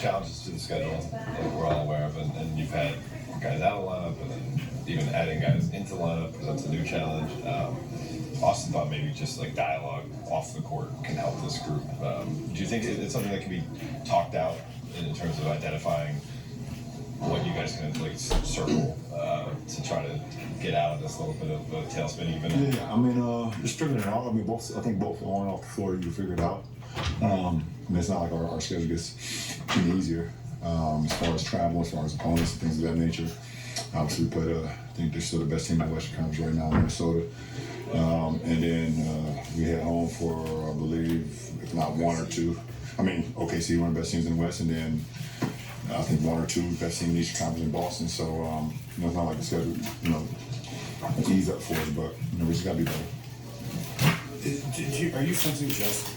challenges to the schedule that we're all aware of, and you've had guys out of the lineup, and then even adding guys into the lineup presents a new challenge. Austin thought maybe just like dialogue off the court can help this group. Do you think it's something that can be talked out in terms of identifying what you guys can like circle to try to get out of this little bit of a tailspin even? Yeah, I mean, just figuring it out. I mean, I think both on and off the floor, you can figure it out. I mean, it's not like our schedule gets any easier as far as travel, as far as opponents and things of that nature. Obviously, we played, I think they're still the best team in the Western Conference right now, Minnesota. And then we head home for, I believe, if not one or two. I mean, OKC, one of the best teams in the West, and then I think one or two best team in the Eastern Conference in Boston. So, it's not like the schedule, ease up for us, but, we just got to be better. Are you sensing just,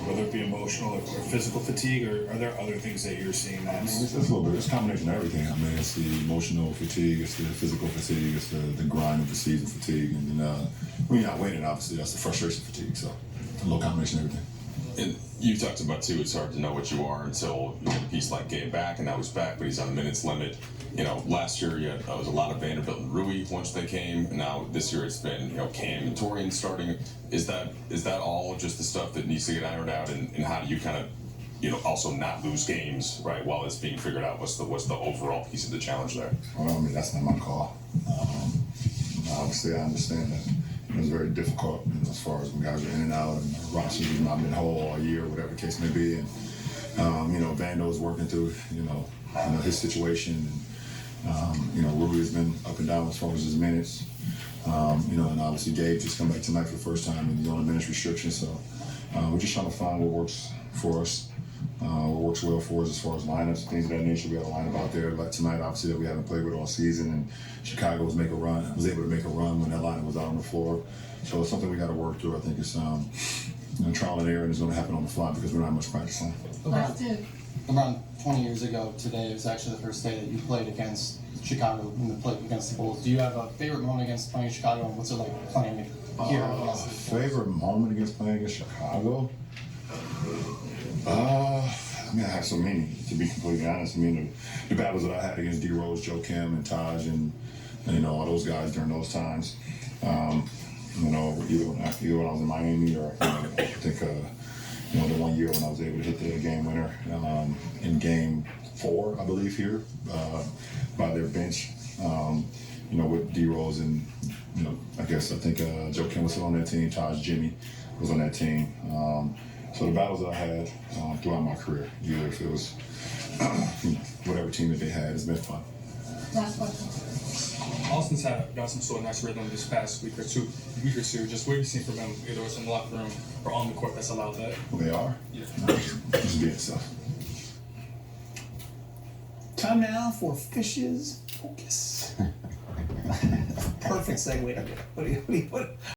whether it be emotional or physical fatigue, or are there other things that you're seeing that? It's a little bit. It's a combination of everything. I mean, it's the emotional fatigue, it's the physical fatigue, it's the grind of the season fatigue, and then when you're not winning, obviously, that's the frustration fatigue. So, it's a little combination of everything. And you talked about too, it's hard to know what you are until you get a piece like Gabe back, and now he's back, but he's on the minutes limit. Last year you had was a lot of Vanderbilt and Rui once they came, and now this year it's been Cam and Torian starting. Is that all just the stuff that needs to get ironed out, and how do you kind of also not lose games right while it's being figured out? What's the overall piece of the challenge there? Well, I mean, that's not my call. Obviously, I understand that. It's very difficult as far as when guys are in and out and rosters have not been whole all year, whatever the case may be. And, Vando's working through, his situation. And, Rui has been up and down as far as his minutes. And obviously Gabe just come back tonight for the first time and he's on a minutes restriction. So we're just trying to find what works for us, what works well for us as far as lineups and things of that nature. We had a lineup out there like tonight, obviously, that we haven't played with all season. And Chicago was able to make a run when that lineup was out on the floor. So it's something we got to work through. I think it's trial and error, and it's going to happen on the fly because we don't have much practice on. LeBron, 20 years ago today was actually the first day that you played against Chicago when you played against the Bulls. Do you have a favorite moment against playing Chicago, and what's it like playing here against the Bulls? Favorite moment against playing against Chicago? I have so many, to be completely honest. I mean, the battles that I had against D Rose, Joe Kim, and Taj, and all those guys during those times. Either when I was in Miami or I think the 1 year when I was able to hit the game winner in Game 4, I believe, here by their bench. With D Rose and I think Joe Kim was still on that team. Taj, Jimmy was on that team. So the battles that I had throughout my career, either if it was whatever team that they had, it's been fun. Last question. Austin's got some sort of nice rhythm this past week or two. Just what have you seen from him, either it's in the locker room or on the court that's allowed that? Well, they are? Yeah. Just being stuff. Time now for Fish's Focus. Perfect segue. What